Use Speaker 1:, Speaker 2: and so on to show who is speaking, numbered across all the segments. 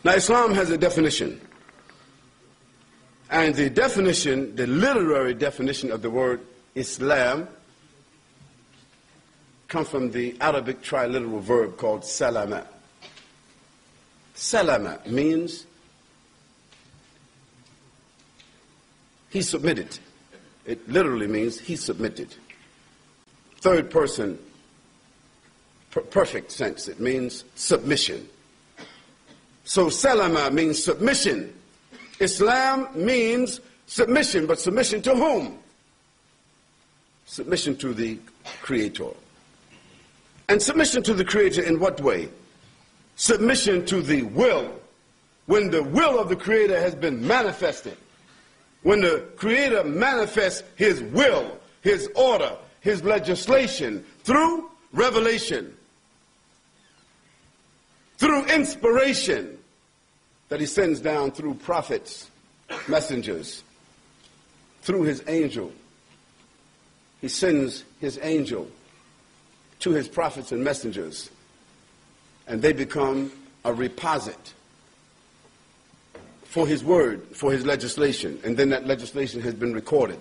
Speaker 1: Now, Islam has a definition. And the definition, the literary definition of the word Islam, comes from the Arabic triliteral verb called salama. Salama means he submitted. It literally means he submitted. Third person, perfect sense, it means submission. So salama means submission. Islam means submission, but submission to whom? Submission to the Creator. And submission to the Creator in what way? Submission to the will. When the will of the Creator has been manifested, when the Creator manifests His will, His order, His legislation through revelation, through inspiration that He sends down through prophets, messengers, through His angel. He sends His angel to His prophets and messengers, and they become a reposit for His word, for His legislation, and then that legislation has been recorded,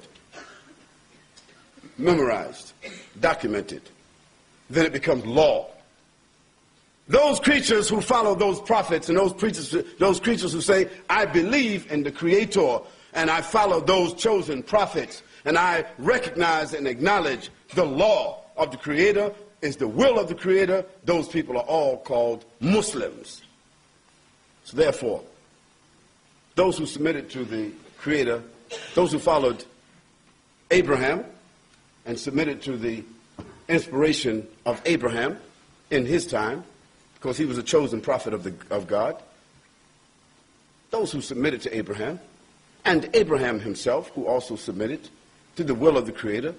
Speaker 1: memorized, documented. Then it becomes law. Those creatures who follow those prophets and those creatures who say, I believe in the Creator and I follow those chosen prophets and I recognize and acknowledge the law of the Creator is the will of the Creator, those people are all called Muslims. So therefore, those who submitted to the Creator, those who followed Abraham and submitted to the inspiration of Abraham in his time, because he was a chosen prophet of God, those who submitted to Abraham, and Abraham himself, who also submitted to the will of the Creator,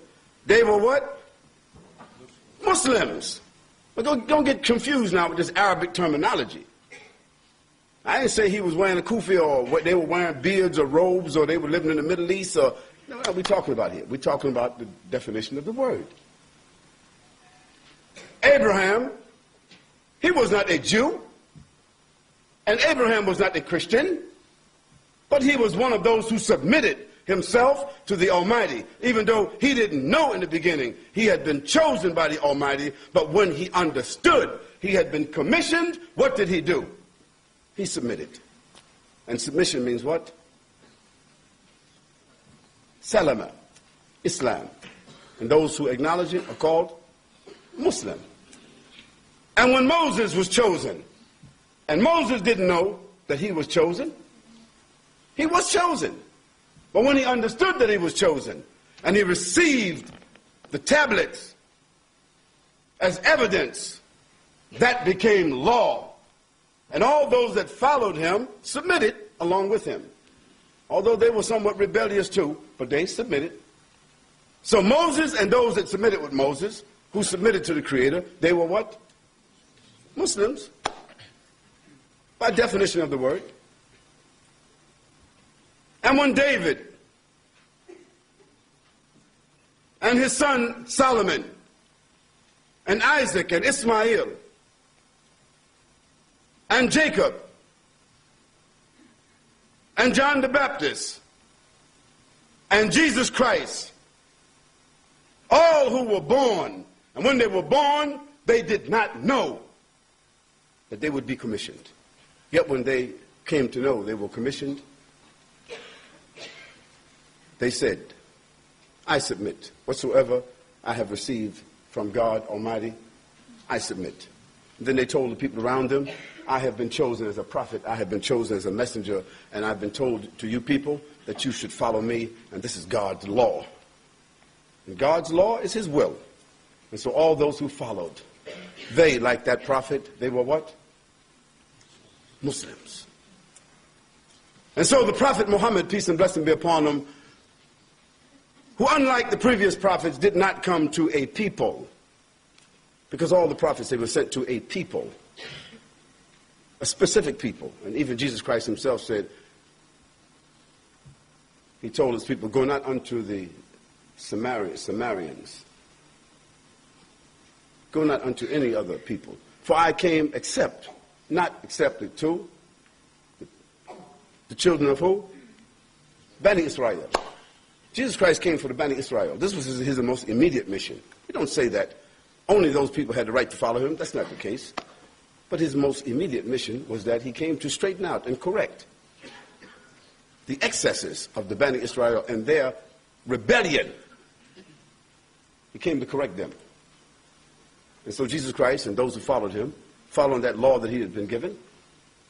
Speaker 1: they were what? Muslims. But don't get confused now with this Arabic terminology. I didn't say he was wearing a kufi or what they were wearing beards or robes or they were living in the Middle East. Or no, what are we talking about here? We're talking about the definition of the word. Abraham, he was not a Jew, and Abraham was not a Christian, but he was one of those who submitted himself to the Almighty, even though he didn't know in the beginning he had been chosen by the Almighty, but when he understood he had been commissioned, what did he do? He submitted. And submission means what? Salama, Islam. And those who acknowledge it are called Muslim. And when Moses was chosen, and Moses didn't know that he was chosen, he was chosen. But when he understood that he was chosen, and he received the tablets as evidence, that became law. And all those that followed him submitted along with him. Although they were somewhat rebellious too, but they submitted. So Moses and those that submitted with Moses, who submitted to the Creator, they were what? Muslims, by definition of the word. And when David and his son Solomon and Isaac and Ismail and Jacob and John the Baptist and Jesus Christ, all who were born, and when they were born, they did not know that they would be commissioned. Yet when they came to know they were commissioned, they said, I submit. Whatsoever I have received from God Almighty, I submit. And then they told the people around them, I have been chosen as a prophet, I have been chosen as a messenger, and I've been told to you people that you should follow me, and this is God's law. And God's law is His will. And so all those who followed, they, like that prophet, they were what? Muslims. And so the Prophet Muhammad, peace and blessing be upon him, who unlike the previous prophets did not come to a people, because all the prophets, they were sent to a people, a specific people. And even Jesus Christ himself said, he told his people, go not unto the Samaritans, go not unto any other people, for I came not accepted to The children of who? Bani Israel. Jesus Christ came for the Bani Israel. This was his most immediate mission. We don't say that only those people had the right to follow him. That's not the case. But his most immediate mission was that he came to straighten out and correct the excesses of the Bani Israel and their rebellion. He came to correct them. And so Jesus Christ and those who followed him, following that law that he had been given,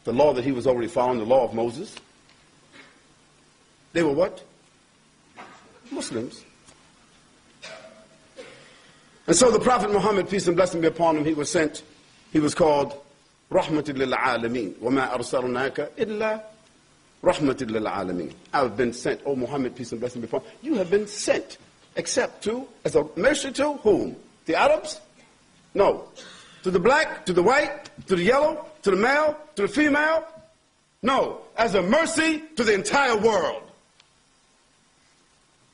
Speaker 1: the law that he was already following, the law of Moses, they were what? Muslims. And so the Prophet Muhammad, peace and blessing be upon him, he was sent, he was called Rahmatul lil Alameen. وَمَا أَرْسَلْنَاكَ إِلَّا Rahmatul lil Alameen. I have been sent, O Muhammad, peace and blessing be upon you. You have been sent, except to, as a mercy to whom? The Arabs? No. To the black, to the white, to the yellow, to the male, to the female? No. As a mercy to the entire world.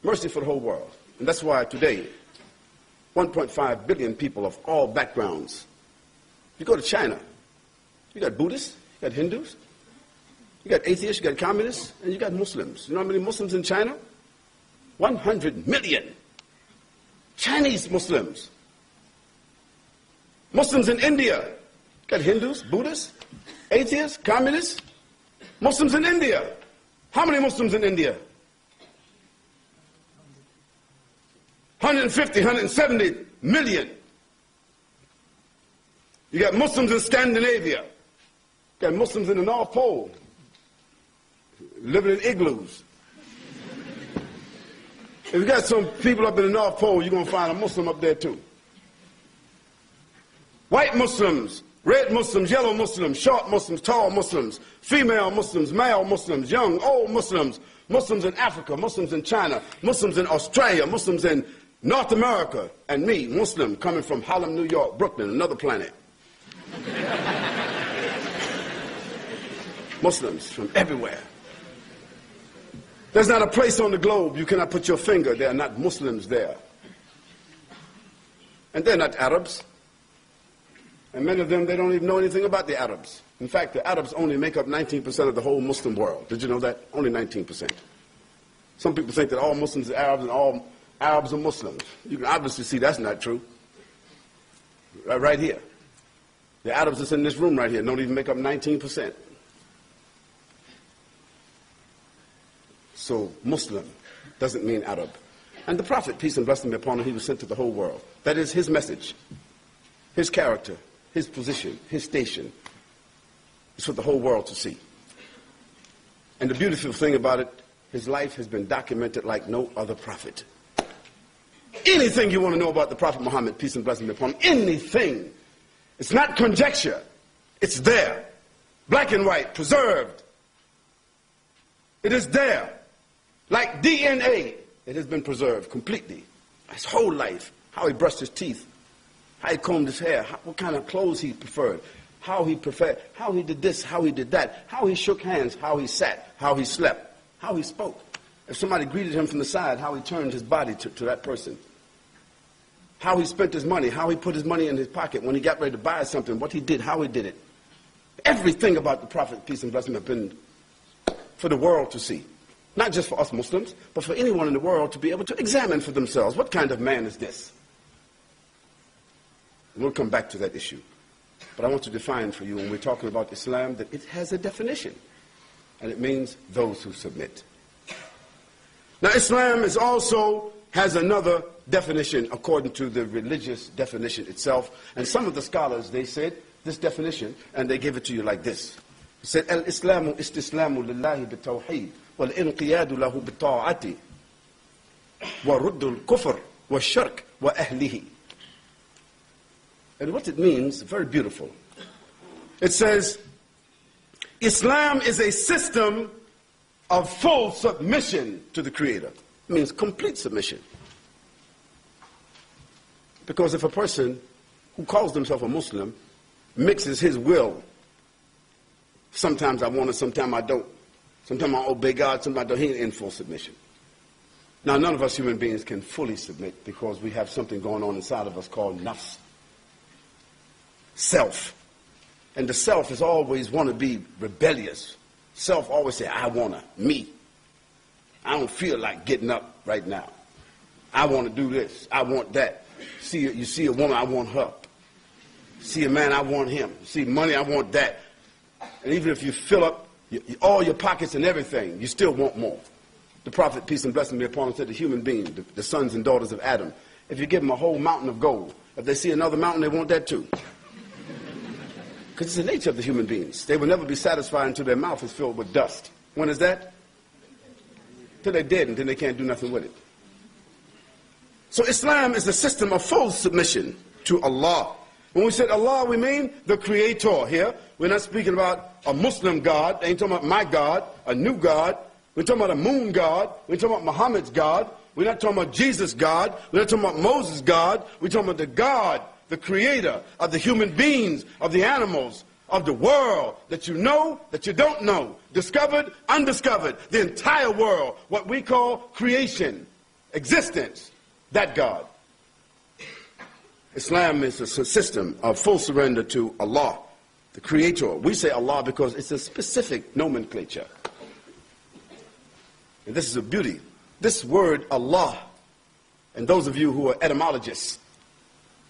Speaker 1: Mercy for the whole world. And that's why today, 1.5 billion people of all backgrounds. You go to China, you got Buddhists, you got Hindus, you got atheists, you got communists, and you got Muslims. You know how many Muslims in China? 100 million. Chinese Muslims. Muslims in India. You got Hindus, Buddhists, atheists, communists. Muslims in India. How many Muslims in India? 150, 170 million. You got Muslims in Scandinavia. You got Muslims in the North Pole, living in igloos. If you got some people up in the North Pole, you're going to find a Muslim up there too. White Muslims, red Muslims, yellow Muslims, short Muslims, tall Muslims, female Muslims, male Muslims, young, old Muslims, Muslims in Africa, Muslims in China, Muslims in Australia, Muslims in North America, and me, Muslim, coming from Harlem, New York, Brooklyn, another planet. Muslims from everywhere. There's not a place on the globe you cannot put your finger. There are not Muslims there. And they're not Arabs. And many of them, they don't even know anything about the Arabs. In fact, the Arabs only make up 19% of the whole Muslim world. Did you know that? Only 19%. Some people think that all Muslims are Arabs and all Arabs are Muslims. You can obviously see that's not true. Right here. The Arabs that's in this room right here don't even make up 19%. So Muslim doesn't mean Arab. And the Prophet, peace and blessing be upon him, he was sent to the whole world. That is his message, his character, his position, his station. It's for the whole world to see. And the beautiful thing about it, his life has been documented like no other prophet. Anything you want to know about the Prophet Muhammad, peace and blessing be upon him, anything. It's not conjecture. It's there. Black and white, preserved. It is there. Like DNA, it has been preserved completely. His whole life, how he brushed his teeth, how he combed his hair, what kind of clothes he preferred, how he did this, how he did that, how he shook hands, how he sat, how he slept, how he spoke. If somebody greeted him from the side, how he turned his body to that person. How he spent his money, how he put his money in his pocket when he got ready to buy something, what he did, how he did it. Everything about the Prophet, peace and blessing, have been for the world to see. Not just for us Muslims, but for anyone in the world to be able to examine for themselves. What kind of man is this? And we'll come back to that issue. But I want to define for you, when we're talking about Islam, that it has a definition. And it means those who submit. Now Islam is also has another definition according to the religious definition itself. And some of the scholars, they said this definition, and they give it to you like this. It said, Al-Islamu istislamu lillahi bitawheed, wal-inqiyadu lahu bitta'ati, wa ruddu al-kufr, wa shirk, wa ahlihi. And what it means, very beautiful. It says, Islam is a system of full submission to the Creator. It means complete submission. Because if a person who calls himself a Muslim mixes his will, sometimes I want it, sometimes I don't. Sometimes I obey God, sometimes I don't. He ain't in full submission. Now, none of us human beings can fully submit because we have something going on inside of us called nafs, self. And the self is always want to be rebellious, Self always say, I want to, me. I don't feel like getting up right now. I want to do this. I want that. You see a woman, I want her. See a man, I want him. See money, I want that. And even if you fill up all your pockets and everything, you still want more. The Prophet, peace and blessing be upon him, said the human being, the sons and daughters of Adam, if you give them a whole mountain of gold, if they see another mountain, they want that too. Because it's the nature of the human beings. They will never be satisfied until their mouth is filled with dust. When is that? Till they're dead, and then they can't do nothing with it. So Islam is a system of full submission to Allah. When we said Allah, we mean the Creator here. We're not speaking about a Muslim God. They ain't talking about my God, a new God. We're talking about a moon God. We're talking about Muhammad's God. We're not talking about Jesus' God. We're not talking about Moses' God. We're talking about the God, the Creator of the human beings, of the animals, of the world that you know, that you don't know, discovered, undiscovered, the entire world, what we call creation, existence, that God. Islam is a system of full surrender to Allah, the Creator. We say Allah because it's a specific nomenclature. And this is a beauty. This word Allah, and those of you who are etymologists,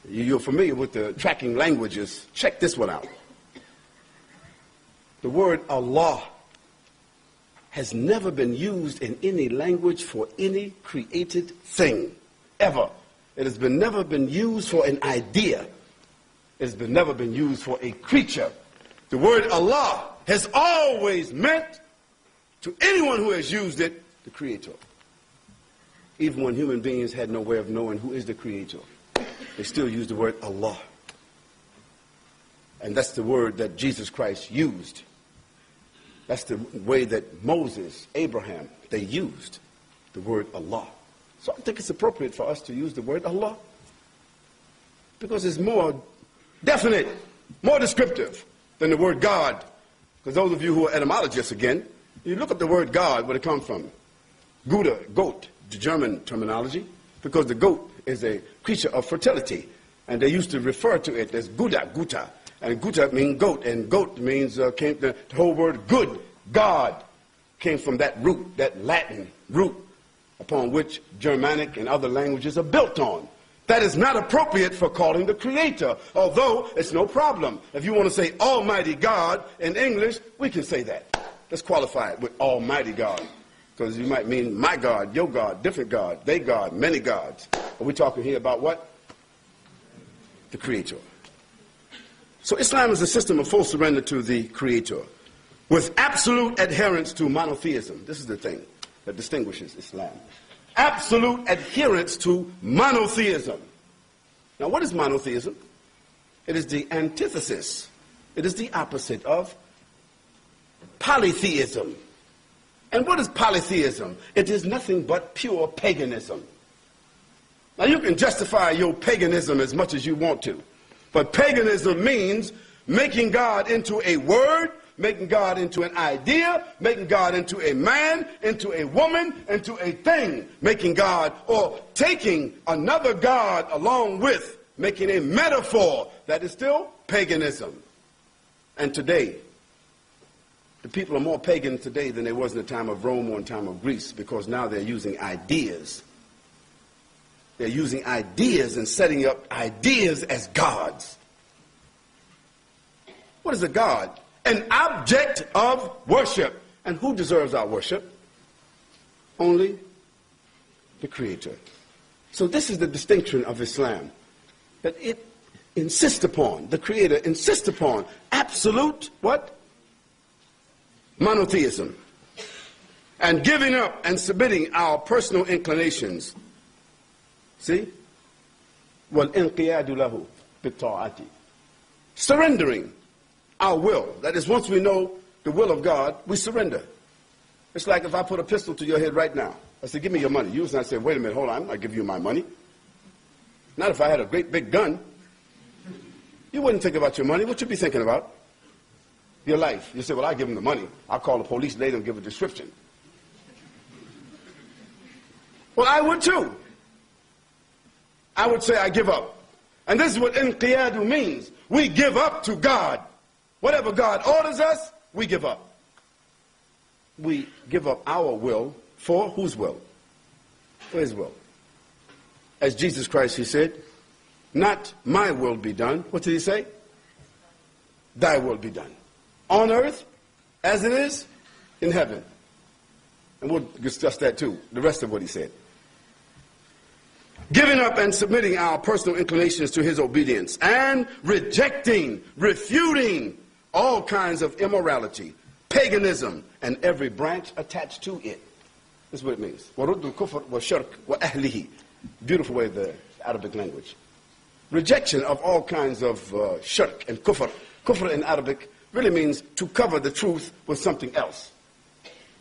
Speaker 1: you're familiar with the tracking languages, check this one out. The word Allah has never been used in any language for any created thing, ever. It has never been used for an idea. It has never been used for a creature. The word Allah has always meant, to anyone who has used it, the Creator. Even when human beings had no way of knowing who is the Creator, they still use the word Allah. And that's the word that Jesus Christ used. That's the way that Moses, Abraham, they used the word Allah. So I think it's appropriate for us to use the word Allah because it's more definite, more descriptive than the word God. Because those of you who are etymologists again, you look at the word God, where it comes from. Gouda, goat, the German terminology, because the goat is a creature of fertility. And they used to refer to it as Gouda, Guta. And Guta means goat, and goat means, the whole word good, God, came from that root, that Latin root, upon which Germanic and other languages are built on. That is not appropriate for calling the Creator, although it's no problem. If you want to say Almighty God in English, we can say that. Let's qualify it with Almighty God, because you might mean my God, your God, different God, they God, many gods. But we're talking here about what? The Creator. So Islam is a system of full surrender to the Creator, with absolute adherence to monotheism. This is the thing that distinguishes Islam. Absolute adherence to monotheism. Now, what is monotheism? It is the antithesis. It is the opposite of polytheism. And what is polytheism? It is nothing but pure paganism. Now, you can justify your paganism as much as you want to, but paganism means making God into a word, making God into an idea, making God into a man, into a woman, into a thing, making God, or taking another God along with, making a metaphor. That is still paganism. And today, the people are more pagan today than they was in the time of Rome or in the time of Greece, because now they're using ideas. They're using ideas and setting up ideas as gods. What is a god? An object of worship. And who deserves our worship? Only the Creator. So this is the distinction of Islam, that it insists upon, the Creator insists upon absolute, what? Monotheism. And giving up and submitting our personal inclinations. See? وَالْإِنْقِيَادُ لَهُ بِالطَّاعَةِ. Surrendering our will. That is, once we know the will of God, we surrender. It's like if I put a pistol to your head right now. I said, give me your money. You would not say, wait a minute, hold on, I'll give you my money. Not if I had a great big gun. You wouldn't think about your money. What you'd be thinking about? Your life. You say, well, I'll give him the money. I'll call the police later and give a description. Well, I would too. I would say I give up. And this is what inqiyadu means. We give up to God. Whatever God orders us, we give up. we give up our will for whose will? For his will. As Jesus Christ, he said, not my will be done. What did he say? Thy will be done. On earth as it is in heaven. And we'll discuss that too, the rest of what he said. Giving up and submitting our personal inclinations to his obedience and rejecting, refuting all kinds of immorality, paganism, and every branch attached to it. This is what it means. وَرُدُّ الْكُفْرِ وَالشِّرْكِ وَأَهْلِهِ. Beautiful way of the Arabic language. Rejection of all kinds of shirk and kufr. Kufr in Arabic really means to cover the truth with something else.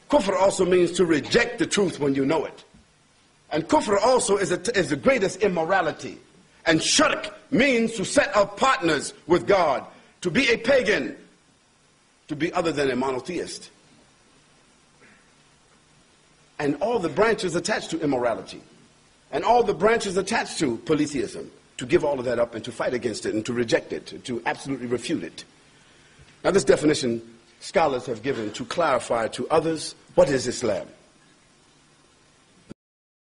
Speaker 1: Kufr also means to reject the truth when you know it. And kufr also is the greatest immorality. And shirk means to set up partners with God, to be a pagan, to be other than a monotheist. And all the branches attached to immorality. And all the branches attached to polytheism. To give all of that up and to fight against it and to reject it, to absolutely refute it. Now this definition scholars have given to clarify to others what is Islam.